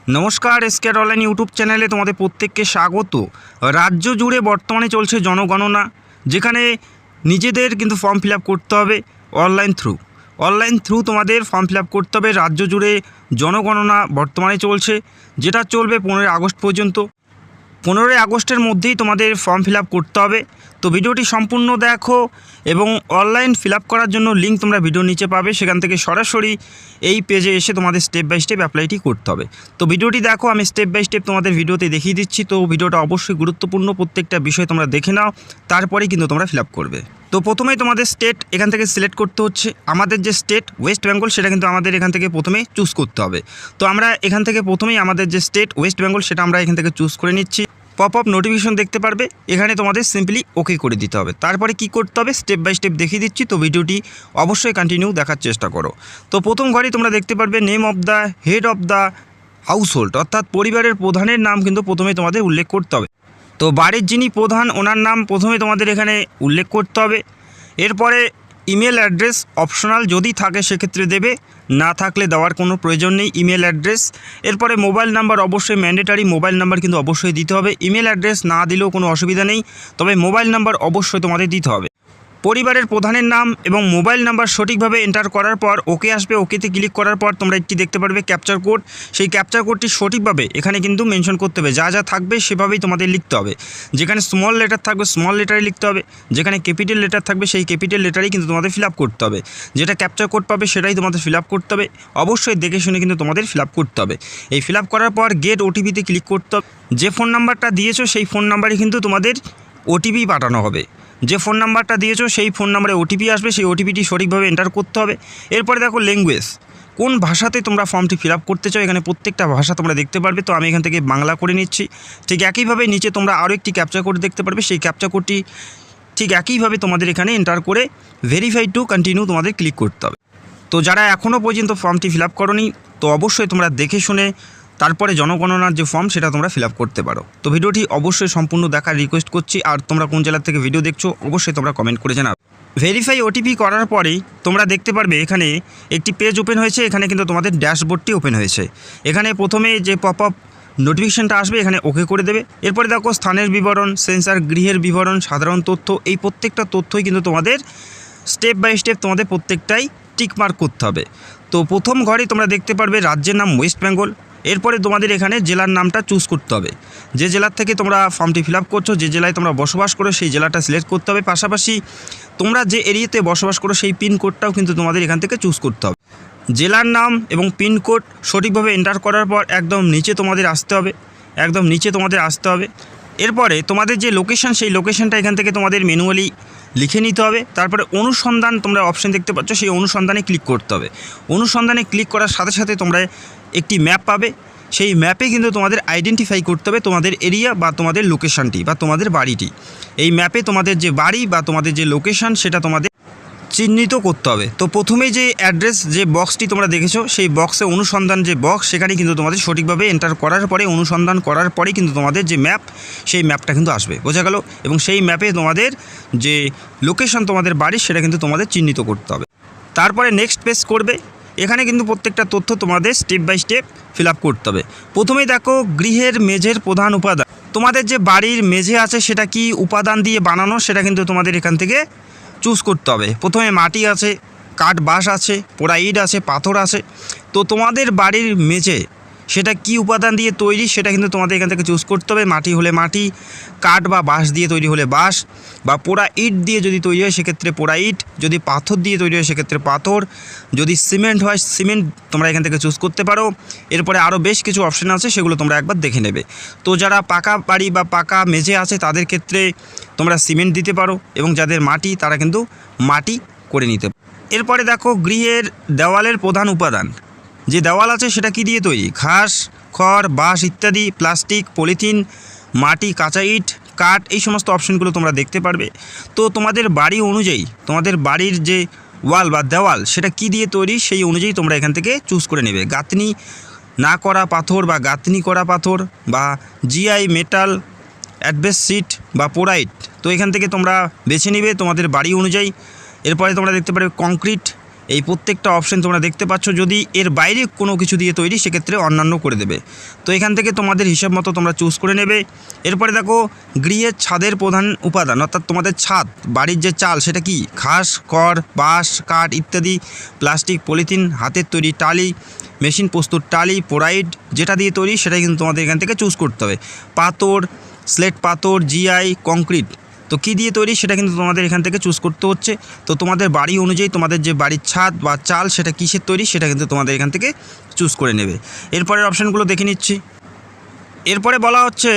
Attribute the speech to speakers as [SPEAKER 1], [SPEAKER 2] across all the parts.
[SPEAKER 1] নমস্কার, এসকেআর online YouTube চ্যানেলে তোমাদের প্রত্যেককে স্বাগত। রাজ্য জুড়ে বর্তমানে চলছে জনগণনা, যেখানে নিজেদের কিন্তু ফর্ম ফিল আপ করতে হবে অনলাইন থ্রু তোমাদের ফর্ম ফিল আপ করতে হবে। রাজ্য জুড়ে জনগণনা বর্তমানে চলছে, যেটা চলবে 15 আগস্ট পর্যন্ত। 15 আগস্টের মধ্যেই তোমাদের ফর্ম ফিল আপ করতে হবে। তো ভিডিওটি সম্পূর্ণ দেখো এবং অনলাইন ফিল আপ করার জন্য লিঙ্ক তোমরা ভিডিওর নিচে পাবে, সেখান থেকে সরাসরি এই পেজে এসে তোমাদের স্টেপ বাই স্টেপ অ্যাপ্লাইটি করতে হবে। তো ভিডিওটি দেখো, আমি স্টেপ বাই স্টেপ তোমাদের ভিডিওতে দেখিয়ে দিচ্ছি। তো ভিডিওটা অবশ্যই গুরুত্বপূর্ণ, প্রত্যেকটা বিষয় তোমরা দেখে নাও, তারপরেই কিন্তু তোমরা ফিল আপ করবে। তো প্রথমেই তোমাদের স্টেট এখান থেকে সিলেক্ট করতে হচ্ছে। আমাদের যে স্টেট ওয়েস্ট বেঙ্গল, সেটা কিন্তু আমাদের এখান থেকে প্রথমে চুজ করতে হবে। তো আমরা এখান থেকে প্রথমেই আমাদের যে স্টেট ওয়েস্ট বেঙ্গল, সেটা আমরা এখান থেকে চুজ করে নিচ্ছি। পপ আপ নোটিফিকেশন দেখতে পারবে, এখানে তোমাদের সিম্পলি ওকে করে দিতে হবে। তারপরে কি করতে হবে স্টেপ বাই স্টেপ দেখিয়ে দিচ্ছি, তো ভিডিওটি অবশ্যই কন্টিনিউ দেখার চেষ্টা করো। তো প্রথম ঘরেই তোমরা দেখতে পারবে name of the head of the household, অর্থাৎ পরিবারের প্রধানের নাম কিন্তু প্রথমে তোমাদের উল্লেখ করতে হবে। তো বাড়ির যিনি প্রধান, ওনার নাম প্রথমে তোমাদের এখানে উল্লেখ করতে হবে। এরপরে ইমেল অ্যাড্রেস অপশনাল, যদি থাকে সেক্ষেত্রে দেবে, না থাকলে দেওয়ার কোনো প্রয়োজন নেই ইমেল অ্যাড্রেস। এরপরে মোবাইল নাম্বার অবশ্যই ম্যান্ডেটারি, মোবাইল নাম্বার কিন্তু অবশ্যই দিতে হবে। ইমেল অ্যাড্রেস না দিলেও কোনো অসুবিধা নেই, তবে মোবাইল নাম্বার অবশ্যই তোমাদের দিতে হবে। পরিবারের প্রধানের নাম এবং মোবাইল নাম্বার সঠিকভাবে এন্টার করার পর ওকে আসবে। ওকেতে ক্লিক করার পর তোমরা একটি দেখতে পারবে ক্যাপচার কোড। সেই ক্যাপচার কোডটি সঠিকভাবে এখানে কিন্তু মেনশন করতে হবে, যা যা থাকবে সেভাবেই তোমাদের লিখতে হবে। যেখানে স্মল লেটার থাকবে স্মল লেটারে লিখতে হবে, যেখানে ক্যাপিটাল লেটার থাকবে সেই ক্যাপিটাল লেটারেই কিন্তু তোমাদের ফিল আপ করতে হবে। যেটা ক্যাপচার কোড পাবে সেটাই তোমাদের ফিল আপ করতে হবে। অবশ্যই দেখে শুনে কিন্তু তোমাদের ফিল আপ করতে হবে। এই ফিল আপ করার পর গেট ওটিপিতে ক্লিক করতে হবে। যে ফোন নাম্বারটা দিয়েছো সেই ফোন নাম্বারে কিন্তু তোমাদের ওটিপি পাঠানো হবে। যে ফোন নাম্বারটা দিয়েছো সেই ফোন নাম্বারে ওটিপি আসবে, সেই ওটিপিটি সঠিকভাবে এন্টার করতে হবে। এরপরে দেখো ল্যাঙ্গুয়েজ, কোন ভাষাতে তোমরা ফর্মটি ফিল আপ করতে চাও, এখানে প্রত্যেকটা ভাষা তোমরা দেখতে পারবে। তো আমি এখান থেকে বাংলা করে নিচ্ছি। ঠিক একইভাবে নিচে তোমরা আরও একটি ক্যাপচার কোড দেখতে পারবে, সেই ক্যাপচার কোডটি ঠিক একইভাবে তোমাদের এখানে এন্টার করে ভেরিফাই টু কন্টিনিউ তোমাদের ক্লিক করতে হবে। তো যারা এখনও পর্যন্ত ফর্মটি ফিল আপ করোনি, তো অবশ্যই তোমরা দেখে শুনে তারপরে জনগণনার যে ফর্ম সেটা তোমরা ফিল আপ করতে পারো। তো ভিডিওটি অবশ্যই সম্পূর্ণ দেখার রিকোয়েস্ট করছি। আর তোমরা কোন জেলা থেকে ভিডিও দেখছো অবশ্যই তোমরা কমেন্ট করে জানাবে। ভেরিফাই ওটিপি করার পরেই তোমরা দেখতে পারবে এখানে একটি পেজ ওপেন হয়েছে। এখানে কিন্তু তোমাদের ড্যাশবোর্ডটি ওপেন হয়েছে। এখানে প্রথমে যে পপ আপ নোটিফিকেশানটা আসবে এখানে ওকে করে দেবে। এরপরে দেখো স্থানের বিবরণ, সেন্সার গৃহের বিবরণ, সাধারণ তথ্য, এই প্রত্যেকটা তথ্যই কিন্তু তোমাদের স্টেপ বাই স্টেপ তোমাদের প্রত্যেকটাই টিকমার্ক করতে হবে। তো প্রথম ঘরেই তোমরা দেখতে পারবে রাজ্যের নাম ওয়েস্ট বেঙ্গল। এরপরে তোমাদের এখানে জেলার নামটা চুজ করতে হবে। যে জেলার থেকে তোমরা ফর্মটি ফিল আপ করছো, যে জেলায় তোমরা বসবাস করো সেই জেলাটা সিলেক্ট করতে হবে। পাশাপাশি তোমরা যে এরিয়াতে বসবাস করো সেই পিনকোডটাও কিন্তু তোমাদের এখান থেকে চুজ করতে হবে। জেলার নাম এবং পিনকোড সঠিকভাবে এন্টার করার পর একদম নিচে তোমাদের আসতে হবে। এরপরে তোমাদের যে লোকেশান, সেই লোকেশানটা এখান থেকে তোমাদের ম্যানুয়ালি লিখে নিতে হবে। তারপরে অনুসন্ধান তোমরা অপশান দেখতে পাচ্ছ, সেই অনুসন্ধানে ক্লিক করতে হবে। অনুসন্ধানে ক্লিক করার সাথে সাথে তোমরা একটি ম্যাপ পাবে। সেই ম্যাপে কিন্তু তোমাদের আইডেন্টিফাই করতে হবে তোমাদের এরিয়া বা তোমাদের লোকেশানটি বা তোমাদের বাড়িটি। এই ম্যাপে তোমাদের যে বাড়ি বা তোমাদের যে লোকেশান সেটা তোমাদের চিহ্নিত করতে হবে। তো প্রথমেই যে অ্যাড্রেস যে বক্সটি তোমরা দেখেছো, সেই বক্সে অনুসন্ধান যে বক্স, সেখানে কিন্তু তোমাদের সঠিকভাবে এন্টার করার পরে অনুসন্ধান করার পরে কিন্তু তোমাদের যে ম্যাপ, সেই ম্যাপটা কিন্তু আসবে, বোঝা গেল। এবং সেই ম্যাপে তোমাদের যে লোকেশন তোমাদের বাড়ি সেটা কিন্তু তোমাদের চিহ্নিত করতে হবে। তারপরে নেক্সট পেজ করবে। এখানে কিন্তু প্রত্যেকটা তথ্য তোমাদের step by step fill up করতে হবে। প্রথমেই দেখো গৃহের মেঝের প্রধান উপাদান, তোমাদের যে বাড়ির মেঝে আছে সেটা কি উপাদান দিয়ে বানানো সেটা কিন্তু তোমাদের এখান থেকে চুজ করতে হবে। প্রথমে মাটি আছে, কাঠ বাঁশ আছে, পোড়া ইট আছে, পাথর আছে। তো তোমাদের বাড়ির মেঝে সেটা কি উপাদান দিয়ে তৈরি সেটা কিন্তু তোমাদের এখান থেকে চুজ করতে হবে। মাটি হলে মাটি, কাঠ বা বাঁশ দিয়ে তৈরি হলে বাঁশ, বা পোড়া ইট দিয়ে যদি তৈরি হয় সেক্ষেত্রে পোড়া ইট, যদি পাথর দিয়ে তৈরি হয় সেক্ষেত্রে পাথর, যদি সিমেন্ট হয় সিমেন্ট তোমরা এখান থেকে চুজ করতে পারো। এরপরে আরও বেশ কিছু অপশান আছে, সেগুলো তোমরা একবার দেখে নেবে। তো যারা পাকা বাড়ি বা পাকা মেঝে আছে তাদের ক্ষেত্রে তোমরা সিমেন্ট দিতে পারো, এবং যাদের মাটি তারা কিন্তু মাটি করে নিতে পারো। এরপরে দেখো গৃহের দেওয়ালের প্রধান উপাদান, যে দেওয়াল আছে সেটা কি দিয়ে তৈরি, ঘাস, খড়, বাঁশ ইত্যাদি, প্লাস্টিক, পলিথিন, মাটি, কাঁচা ইট, কাঠ, এই সমস্ত অপশানগুলো তোমরা দেখতে পারবে। তো তোমাদের বাড়ি অনুযায়ী তোমাদের বাড়ির যে ওয়াল বা দেওয়াল সেটা কি দিয়ে তৈরি সেই অনুযায়ী তোমরা এখান থেকে চুজ করে নেবে। গাঁথনি না করা পাথর বা গাঁথনি করা পাথর, বা জিআই মেটাল, অ্যাডবেস সিট বা পোড়াইট, তো এখান থেকে তোমরা বেছে নিবে তোমাদের বাড়ি অনুযায়ী। এরপরে তোমরা দেখতে পারবে কংক্রিট, এই প্রত্যেকটা অপশন তোমরা দেখতে পাচ্ছ। যদি এর বাইরে কোনো কিছু দিয়ে তৈরি সেক্ষেত্রে অন্যান্য করে দেবে। তো এখান থেকে তোমাদের হিসাব মতো তোমরা চুজ করে নেবে। এরপরে দেখো গৃহের ছাদের প্রধান উপাদান, অর্থাৎ তোমাদের ছাদ বাড়ির যে চাল সেটা কি ঘাস, খড়, বাঁশ, কাঠ ইত্যাদি, প্লাস্টিক, পলিথিন, হাতের তৈরি টালি, মেশিন প্রস্তুত টালি, পোরাইড যেটা দিয়ে তৈরি সেটাই কিন্তু তোমাদের এখান থেকে চুজ করতে হবে। পাথর, স্লেট পাথর, জিআই, কংক্রিট, তো কী দিয়ে তৈরি সেটা কিন্তু তোমাদের এখান থেকে চুজ করতে হচ্ছে। তো তোমাদের বাড়ি অনুযায়ী তোমাদের যে বাড়ির ছাদ বা চাল সেটা কিসের তৈরি সেটা কিন্তু তোমাদের এখান থেকে চুজ করে নেবে। এরপরের অপশানগুলো দেখে নিচ্ছি। এরপরে বলা হচ্ছে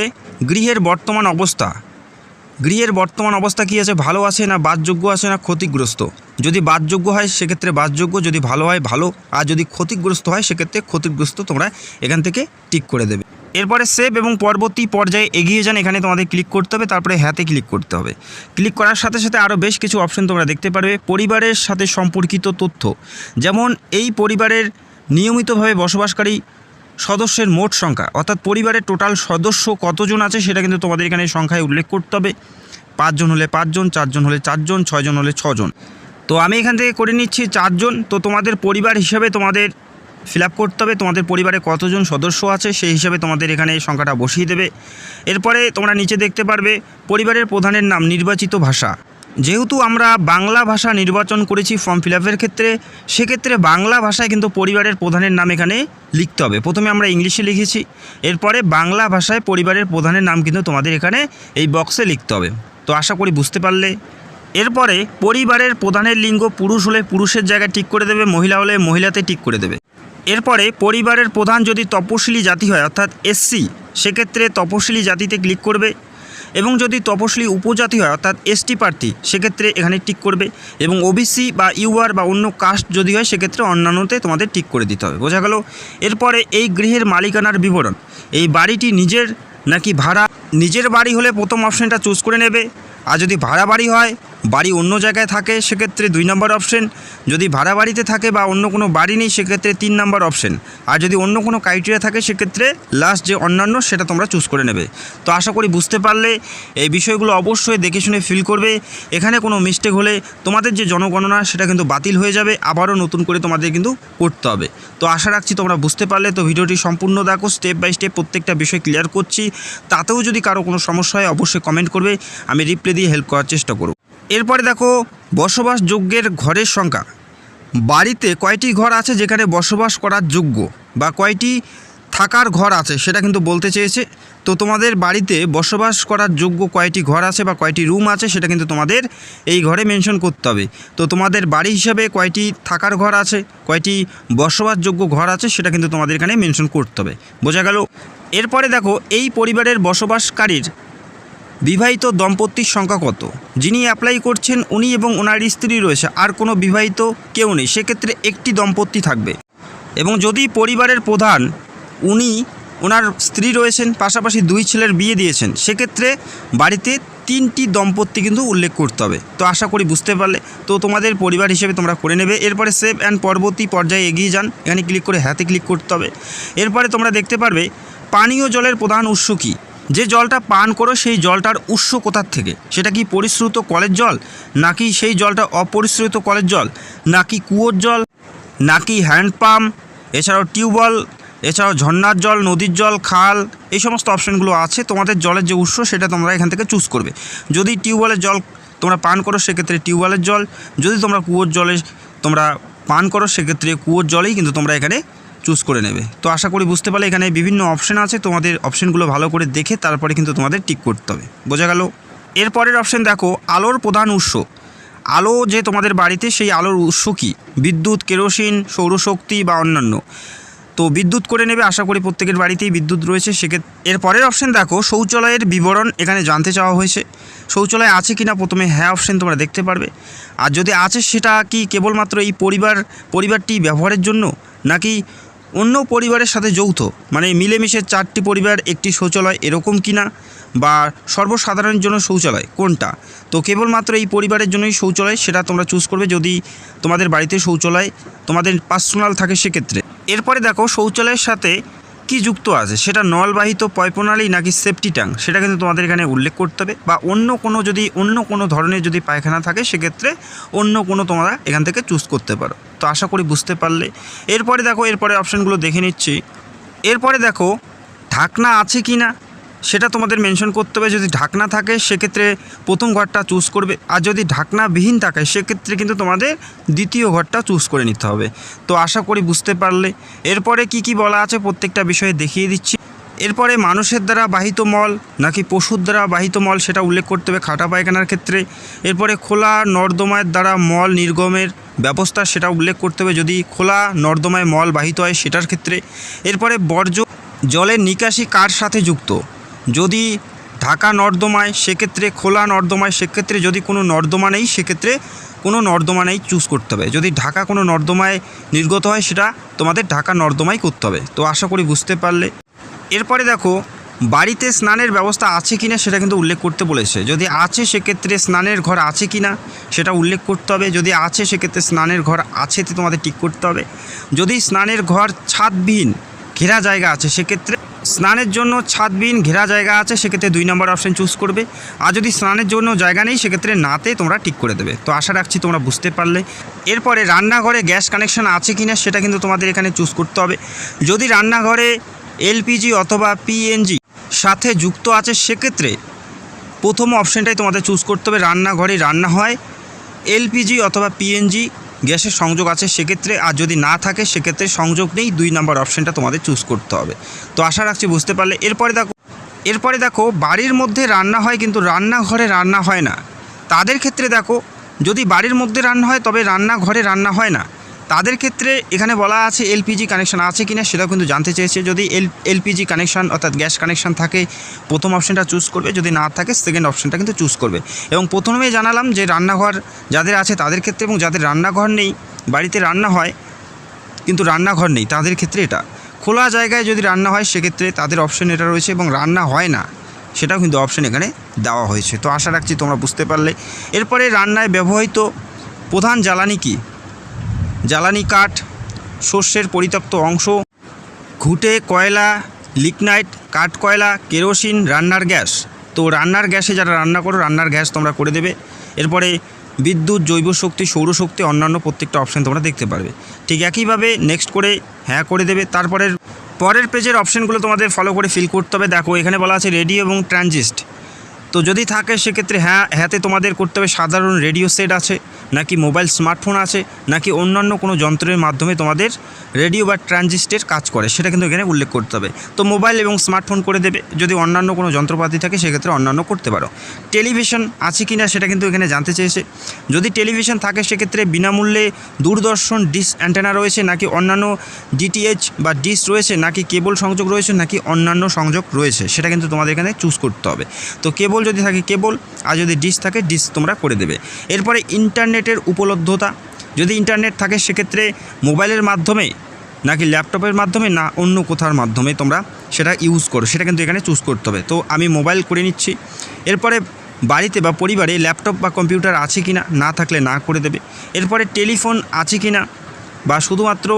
[SPEAKER 1] গৃহের বর্তমান অবস্থা। গৃহের বর্তমান অবস্থা কী আছে, ভালো আছে না বাসযোগ্য আছে না ক্ষতিগ্রস্ত। যদি বাসযোগ্য হয় সেক্ষেত্রে বাসযোগ্য, যদি ভালো হয় ভালো, আর যদি ক্ষতিগ্রস্ত হয় সেক্ষেত্রে ক্ষতিগ্রস্ত তোমরা এখান থেকে টিক করে দেবে। এরপরে সেভ এবং পরবর্তী পর্যায়ে এগিয়ে যান, এখানে তোমাদের ক্লিক করতে হবে, তারপরে হ্যাঁতে ক্লিক করতে হবে। ক্লিক করার সাথে সাথে আরও বেশ কিছু অপশন তোমরা দেখতে পারবে। পরিবারের সাথে সম্পর্কিত তথ্য, যেমন এই পরিবারের নিয়মিতভাবে বসবাসকারী সদস্যের মোট সংখ্যা, অর্থাৎ পরিবারের টোটাল সদস্য কতজন আছে সেটা কিন্তু তোমাদের এখানে সংখ্যায় উল্লেখ করতে হবে। 5 জন হলে 5 জন, 4 জন হলে 4 জন, 6 জন হলে 6 জন। তো আমি এখান থেকে করে নিচ্ছি 4 জন। তো তোমাদের পরিবার হিসাবে তোমাদের ফিল আপ করতে হবে, তোমাদের পরিবারে কতজন সদস্য আছে সেই হিসাবে তোমাদের এখানে সংখ্যাটা বসিয়ে দেবে। এরপরে তোমরা নিচে দেখতে পারবে পরিবারের প্রধানের নাম, নির্বাচিত ভাষা। যেহেতু আমরা বাংলা ভাষা নির্বাচন করেছি ফর্ম ফিল আপের ক্ষেত্রে, সেক্ষেত্রে বাংলা ভাষায় কিন্তু পরিবারের প্রধানের নাম এখানে লিখতে হবে। প্রথমে আমরা ইংলিশে লিখেছি, এরপরে বাংলা ভাষায় পরিবারের প্রধানের নাম কিন্তু তোমাদের এখানে এই বক্সে লিখতে হবে। তো আশা করি বুঝতে পারলে। এরপরে পরিবারের প্রধানের লিঙ্গ পুরুষ হলে পুরুষের জায়গায় টিক করে দেবে, মহিলা হলে মহিলাতে টিক করে দেবে। এরপরে পরিবারের প্রধান যদি তপশিলি জাতি হয় অর্থাৎ এসসি, সেক্ষেত্রে তপশিলি জাতিতে ক্লিক করবে, এবং যদি তপশিলি উপজাতি হয় অর্থাৎ এসটি প্রার্থী সেক্ষেত্রে এখানে টিক করবে, এবং ওবিসি বা ইউআর বা অন্য কাস্ট যদি হয় সেক্ষেত্রে অন্যান্যতে তোমাদের টিক করে দিতে হবে। বোঝা গেল। এরপরে এই গৃহের মালিকানার বিবরণ, এই বাড়িটি নিজের নাকি ভাড়া। নিজের বাড়ি হলে প্রথম অপশানটা চুজ করে নেবে, আর যদি ভাড়া বাড়ি হয়, বাড়ি অন্য জায়গায় থাকে সেক্ষেত্রে 2 নম্বর অপশন, যদি ভাড়া বাড়িতে থাকে বা অন্য কোনো বাড়ি নেই সেক্ষেত্রে 3 নম্বর অপশন, আর যদি অন্য কোনো ক্রাইটেরিয়া থাকে সেক্ষেত্রে লাস্ট যে অন্যান্য সেটা তোমরা চুজ করে নেবে। তো আশা করি বুঝতে পারলে। এই বিষয়গুলো অবশ্যই দেখে শুনে ফিল করবে। এখানে কোনো মিস্টেক হলে তোমাদের যে জনগণনা সেটা কিন্তু বাতিল হয়ে যাবে, আবারও নতুন করে তোমাদের কিন্তু করতে হবে। তো আশা রাখছি তোমরা বুঝতে পারলে। তো ভিডিওটি সম্পূর্ণ দেখো, স্টেপ বাই স্টেপ প্রত্যেকটা বিষয় ক্লিয়ার করছি। তাতেও যদি কারো কোনো সমস্যা হয় অবশ্যই কমেন্ট করবে, আমি রিপ্লাই দিয়ে হেল্প করার চেষ্টা করব। এরপরে দেখো বসবাসযোগ্যের ঘরের সংখ্যা। বাড়িতে কয়টি ঘর আছে যেখানে বসবাস করার যোগ্য, বা কয়টি থাকার ঘর আছে সেটা কিন্তু বলতে চেয়েছে। তো তোমাদের বাড়িতে বসবাস করার যোগ্য কয়টি ঘর আছে বা কয়টি রুম আছে সেটা কিন্তু তোমাদের এই ঘরে মেনশন করতে হবে। তো তোমাদের বাড়ি হিসাবে কয়টি থাকার ঘর আছে, কয়টি বসবাসযোগ্য ঘর আছে সেটা কিন্তু তোমাদের এখানে মেনশন করতে হবে। বোঝা গেল। এরপরে দেখো এই পরিবারের বসবাসকারীর বিবাহিত দম্পতির সংখ্যা কত। যিনি অ্যাপ্লাই করছেন উনি এবং ওনার স্ত্রী রয়েছে, আর কোনো বিবাহিত কেউ নেই, সেক্ষেত্রে একটি দম্পতি থাকবে। এবং যদি পরিবারের প্রধান উনি ওনার স্ত্রী রয়েছেন, পাশাপাশি 2 ছেলের বিয়ে দিয়েছেন, সেক্ষেত্রে বাড়িতে 3টি দম্পতি কিন্তু উল্লেখ করতে হবে। তো আশা করি বুঝতে পারলে। তো তোমাদের পরিবার হিসেবে তোমরা করে নেবে। এরপরে সেভ অ্যান্ড পরবর্তী পর্যায়ে এগিয়ে যান, এখানে ক্লিক করে হ্যাঁতে ক্লিক করতে হবে। এরপরে তোমরা দেখতে পারবে পানীয় জলের প্রধান উৎস কী। যে জলটা পান করো সেই জলটার উৎস কোথার থেকে, সেটা কি পরিশ্রুত কলের জল, নাকি সেই জলটা অপরিশ্রুত কলের জল, নাকি কুয়োর জল, নাকি হ্যান্ডপাম্প, এছাড়াও টিউবওয়েল, এছাড়াও ঝর্ণার জল, নদীর জল, খাল, এই সমস্ত অপশানগুলো আছে। তোমাদের জলের যে উৎস সেটা তোমরা এখান থেকে চুজ করবে। যদি টিউবওয়েলের জল তোমরা পান করো সেক্ষেত্রে টিউবওয়েলের জল, যদি তোমরা কুয়োর জলে তোমরা পান করো সেক্ষেত্রে কুয়োর জলেই কিন্তু তোমরা এখানে চুজ করে নেবে। তো আশা করি বুঝতে পারলে। এখানে বিভিন্ন অপশান আছে, তোমাদের অপশানগুলো ভালো করে দেখে তারপরে কিন্তু তোমাদের টিক করতে হবে। বোঝা গেল। এরপরের অপশান দেখো আলোর প্রধান উৎস। আলো যে তোমাদের বাড়িতে, সেই আলোর উৎস কী, বিদ্যুৎ, কেরোসিন, সৌরশক্তি বা অন্যান্য। তো বিদ্যুৎ করে নেবে, আশা করি প্রত্যেকের বাড়িতেই বিদ্যুৎ রয়েছে সেক্ষেত্রে। এর পরের অপশান দেখো শৌচালয়ের বিবরণ এখানে জানতে চাওয়া হয়েছে। শৌচালয় আছে কি না প্রথমে হ্যাঁ অপশান তোমরা দেখতে পারবে। আর যদি আছে সেটা কি কেবলমাত্র এই পরিবারটি ব্যবহারের জন্য, নাকি অন্য পরিবারের সাথে যৌথ, মানে মিলেমিশে 4টি পরিবার একটি শৌচালয় এরকম কিনা, বা সর্বসাধারণের জন্য শৌচালয় কোনটা। তো কেবলমাত্র এই পরিবারের জন্যই শৌচালয় সেটা তোমরা চুজ করবে, যদি তোমাদের বাড়িতে শৌচালয় তোমাদের পার্সোনাল থাকে সেক্ষেত্রে। এরপরে দেখো শৌচালয়ের সাথে কি যুক্ত আছে, সেটা নলবাহিত পয়প্রণালী নাকি সেফটি ট্যাঙ্ক, সেটা কিন্তু তোমাদের এখানে উল্লেখ করতে হবে। বা অন্য কোনো ধরনের যদি পায়খানা থাকে সেক্ষেত্রে অন্য কোনো তোমরা এখান থেকে চুজ করতে পারো। তো আশা করি বুঝতে পারলে। এরপরে দেখো, এরপরে অপশানগুলো দেখে নিচ্ছি। এরপরে দেখো ঢাকনা আছে কি না সেটা তোমাদের মেনশন করতে হবে। যদি ঢাকনা থাকে সেক্ষেত্রে প্রথম ঘরটা চুজ করবে, আর যদি ঢাকনাবিহীন থাকে সেক্ষেত্রে কিন্তু তোমাদের দ্বিতীয় ঘরটা চুজ করে নিতে হবে। তো আশা করি বুঝতে পারলে। এরপরে কি কি বলা আছে প্রত্যেকটা বিষয়ে দেখিয়ে দিচ্ছি। এরপরে মানুষের দ্বারা বাহিত মল নাকি পশুর দ্বারা বাহিত মল সেটা উল্লেখ করতে হবে খাটা পায়খানার ক্ষেত্রে। এরপরে খোলা নর্দমার দ্বারা মল নির্গমের ব্যবস্থা সেটা উল্লেখ করতে হবে যদি খোলা নর্দমায় মল বাহিত হয় সেটার ক্ষেত্রে। এরপরে বর্জ্য জলের নিকাশি কার সাথে যুক্ত, যদি ঢাকা নর্দমায় সেক্ষেত্রে, খোলা নর্দমায় সেক্ষেত্রে যদি কোনো নর্দমা নেই সেক্ষেত্রে কোনো নর্দমা নেই চুজ করতে হবে। যদি ঢাকা কোনো নর্দমায় নির্গত হয় সেটা তোমাদের ঢাকা নর্দমায় করতে হবে। তো আশা করি বুঝতে পারলে। এরপরে দেখো বাড়িতে স্নানের ব্যবস্থা আছে কি না সেটা কিন্তু উল্লেখ করতে বলেছে। যদি আছে সেক্ষেত্রে স্নানের ঘর আছে কি না সেটা উল্লেখ করতে হবে। যদি আছে সেক্ষেত্রে স্নানের ঘর আছেতে তোমাদের টিক করতে হবে। যদি স্নানের ঘর ছাদবিহীন ঘেরা জায়গা আছে সেক্ষেত্রে, স্নানের জন্য ছাদবিহীন ঘেরা জায়গা আছে সেক্ষেত্রে 2 নম্বর অপশান চুজ করবে। আর যদি স্নানের জন্য জায়গা নেই সেক্ষেত্রে নাতে তোমরা টিক করে দেবে। তো আশা রাখছি তোমরা বুঝতে পারলে। এরপরে রান্নাঘরে গ্যাস কানেকশন আছে কি না সেটা কিন্তু তোমাদের এখানে চুজ করতে হবে। যদি রান্নাঘরে এলপিজি অথবা পিএনজি সাথে যুক্ত আছে সেক্ষেত্রে প্রথম অপশানটাই তোমাদের চুজ করতে হবে। রান্নাঘরে রান্না হয়, এলপিজি অথবা পিএনজি গ্যাসের সংযোগ আছে সেক্ষেত্রে, আর যদি না থাকে সেক্ষেত্রে সংযোগ নেই, 2 নম্বর অপশানটা তোমাদের চুজ করতে হবে। তো আশা রাখছি বুঝতে পারলে। এরপরে দেখো বাড়ির মধ্যে রান্না হয় কিন্তু রান্নাঘরে রান্না হয় না, তাদের ক্ষেত্রে দেখো যদি বাড়ির মধ্যে রান্না হয় তবে রান্নাঘরে রান্না হয় না, তাদের ক্ষেত্রে এখানে বলা আছে এলপিজি কানেকশান আছে কি না সেটাও কিন্তু জানতে চেয়েছে। যদি এলপিজি কানেকশান অর্থাৎ গ্যাস কানেকশান থাকে প্রথম অপশানটা চুজ করবে, যদি না থাকে সেকেন্ড অপশানটা কিন্তু চুজ করবে। এবং প্রথমেই জানালাম যে রান্নাঘর যাদের আছে তাদের ক্ষেত্রে, এবং যাদের রান্নাঘর নেই, বাড়িতে রান্না হয় কিন্তু রান্নাঘর নেই তাদের ক্ষেত্রে এটা। খোলা জায়গায় যদি রান্না হয় সেক্ষেত্রে তাদের অপশান এটা রয়েছে, এবং রান্না হয় না সেটাও কিন্তু অপশান এখানে দেওয়া হয়েছে। তো আশা রাখছি তোমরা বুঝতে পারলে। এরপরে রান্নায় ব্যবহৃত প্রধান জ্বালানি কী, জ্বালানি কাঠ, শস্যের পরিত্যক্ত অংশ, ঘুঁটে, কয়লা, লিগনাইট, কাঠ কয়লা, কেরোসিন, রান্নার গ্যাস। তো রান্নার গ্যাসে যারা রান্না করো রান্নার গ্যাস তোমরা করে দেবে। এরপরে বিদ্যুৎ, জৈব শক্তি, সৌরশক্তি, অন্যান্য প্রত্যেকটা অপশান তোমরা দেখতে পারবে। ঠিক একইভাবে নেক্সট করে হ্যাঁ করে দেবে। পরের পেজের অপশানগুলো তোমাদের ফলো করে ফিল করতে হবে। দেখো এখানে বলা আছে রেডিও এবং ট্রানজিস্ট। তো যদি থাকে সেক্ষেত্রে হ্যাঁতে তোমাদের করতে হবে সাধারণ রেডিও সেট আছে নাকি মোবাইল স্মার্টফোন আছে নাকি অন্যান্য কোনো যন্ত্রের মাধ্যমে তোমাদের রেডিও বা ট্রানজিস্টের কাজ করে সেটা কিন্তু এখানে উল্লেখ করতে হবে। তো মোবাইল এবং স্মার্টফোন করে দেবে। যদি অন্যান্য কোনো যন্ত্রপাতি থাকে সেক্ষেত্রে অন্যান্য করতে পারো। টেলিভিশন আছে কি না সেটা কিন্তু এখানে জানতে চেয়েছে। যদি টেলিভিশন থাকে সেক্ষেত্রে বিনামূল্যে দূরদর্শন ডিশ অ্যান্টেনা রয়েছে নাকি অন্যান্য ডিটিএইচ বা ডিশ রয়েছে নাকি কেবল সংযোগ রয়েছে নাকি অন্যান্য সংযোগ রয়েছে সেটা কিন্তু তোমাদের এখানে চুজ করতে হবে। তো কেবল যদি থাকে কেবল, আর যদি ডিশ থাকে ডিশ তোমরা করে দেবে। এরপরে ইন্টারনেটের উপলব্ধতা, যদি ইন্টারনেট থাকে সেক্ষেত্রে মোবাইলের মাধ্যমে নাকি ল্যাপটপের মাধ্যমে না অন্য কোথার মাধ্যমে তোমরা সেটা ইউজ করো সেটা কিন্তু এখানে চুজ করতে হবে। তো আমি মোবাইল করে নিচ্ছি। এরপরে বাড়িতে বা পরিবারে ল্যাপটপ বা কম্পিউটার আছে কি না, না থাকলে না করে দেবে। এরপরে টেলিফোন আছে কি না বা শুধুমাত্র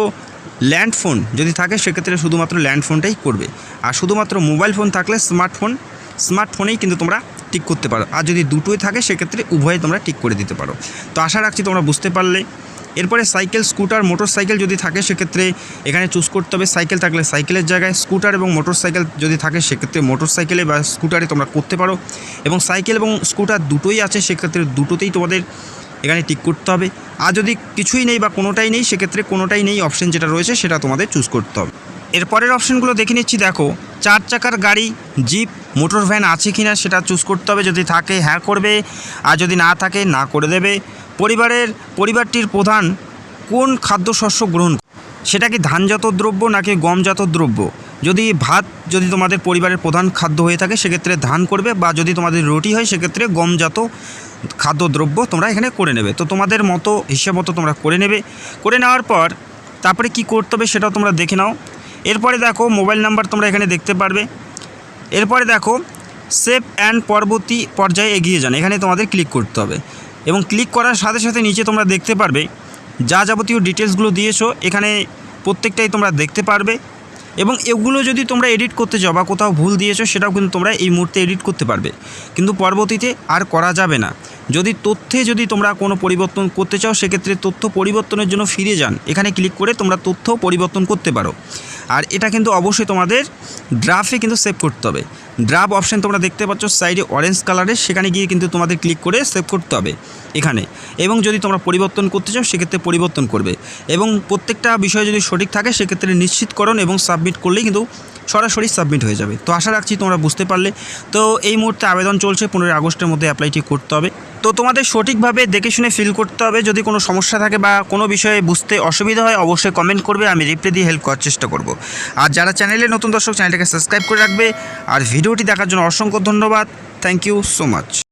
[SPEAKER 1] ল্যান্ডফোন যদি থাকে সেক্ষেত্রে শুধুমাত্র ল্যান্ডফোনটাই করবে। আর শুধুমাত্র মোবাইল ফোন থাকলে স্মার্টফোনেই কিন্তু তোমরা টিক করতে পারো। আর যদি দুটোই থাকে সেক্ষেত্রে উভয়ে তোমরা টিক করে দিতে পারো। তো আশা রাখছি তোমরা বুঝতে পারলে। এরপরে সাইকেল, স্কুটার, মোটর সাইকেল যদি থাকে সেক্ষেত্রে এখানে চুজ করতে হবে। সাইকেল থাকলে সাইকেলের জায়গায়, স্কুটার এবং মোটর সাইকেল যদি থাকে সেক্ষেত্রে মোটর সাইকেলে বা স্কুটারে তোমরা করতে পারো। এবং সাইকেল এবং স্কুটার দুটোই আছে সেক্ষেত্রে দুটোতেই তোমাদের এখানে টিক করতে হবে। আর যদি কিছুই নেই বা কোনোটাই নেই সেক্ষেত্রে কোনোটাই নেই অপশান যেটা রয়েছে সেটা তোমাদের চুজ করতে হবে। এরপরের অপশানগুলো দেখে নিচ্ছি। দেখো 4 চাকার গাড়ি, জিপ, মোটর ভ্যান আছে কি না সেটা চুজ করতে হবে। যদি থাকে হ্যাঁ করবে, আর যদি না থাকে না করে দেবে। পরিবারটির প্রধান কোন খাদ্যশস্য গ্রহণ, সেটা কি ধানজাত দ্রব্য নাকি গমজাত দ্রব্য। যদি ভাত যদি তোমাদের পরিবারের প্রধান খাদ্য হয়ে থাকে সেক্ষেত্রে ধান করবে, বা যদি তোমাদের রুটি হয় সেক্ষেত্রে গমজাত খাদ্যদ্রব্য তোমরা এখানে করে নেবে। তো তোমাদের মতো হিসেব মতো তোমরা করে নেবে। করে নেওয়ার পর তারপরে কি করতে হবে সেটাও তোমরা দেখে নাও। এরপরে দেখো মোবাইল নাম্বার তোমরা এখানে দেখতে পারবে। এরপরে দেখো সেভ অ্যান্ড পরবর্তী পর্যায়ে এগিয়ে যান, এখানে তোমাদের ক্লিক করতে হবে। এবং ক্লিক করার সাথে সাথে নিচে তোমরা দেখতে পারবে যা যাবতীয় ডিটেলসগুলো দিয়েছো এখানে প্রত্যেকটাই তোমরা দেখতে পারবে। এবং এগুলো যদি তোমরা এডিট করতে যাও বা কোথাও ভুল দিয়েছো সেটাও কিন্তু তোমরা এই মুহূর্তে এডিট করতে পারবে, কিন্তু পরবর্তীতে আর করা যাবে না। যদি তথ্যে তোমরা কোনো পরিবর্তন করতে চাও সেক্ষেত্রে তথ্য পরিবর্তনের জন্য ফিরে যান, এখানে ক্লিক করে তোমরা তথ্য পরিবর্তন করতে পারো। আর এটা কিন্তু অবশ্যই তোমাদের ড্রাফটে কিন্তু সেভ করতে হবে। ড্রাফট অপশান তোমরা দেখতে পাচ্ছ সাইডে অরেঞ্জ কালারের, সেখানে গিয়ে কিন্তু তোমাদের ক্লিক করে সেভ করতে হবে এখানে। এবং যদি তোমরা পরিবর্তন করতে চাও সেক্ষেত্রে পরিবর্তন করবে, এবং প্রত্যেকটা বিষয় যদি সঠিক থাকে সেক্ষেত্রে নিশ্চিতকরণ এবং সাবমিট করলেই কিন্তু সরাসরি সাবমিট হয়ে যাবে। তো আশা রাখছি তোমরা বুঝতে পারলে। তো এই মুহূর্তে আবেদন চলছে, 15 আগস্টের মধ্যে অ্যাপ্লাইটি করতে হবে। তো তোমাদের সঠিকভাবে দেখে শুনে ফিল করতে হবে। যদি কোনো সমস্যা থাকে বা কোনো বিষয়ে বুঝতে অসুবিধা হয় অবশ্যই কমেন্ট করবে, আমি রিপ্লাই দিয়ে হেল্প করার চেষ্টা করব। আর যারা চ্যানেলে নতুন দর্শক চ্যানেলটাকে সাবস্ক্রাইব করে রাখবে। আর ভিডিওটি দেখার জন্য অসংখ্য ধন্যবাদ। Thank you so much.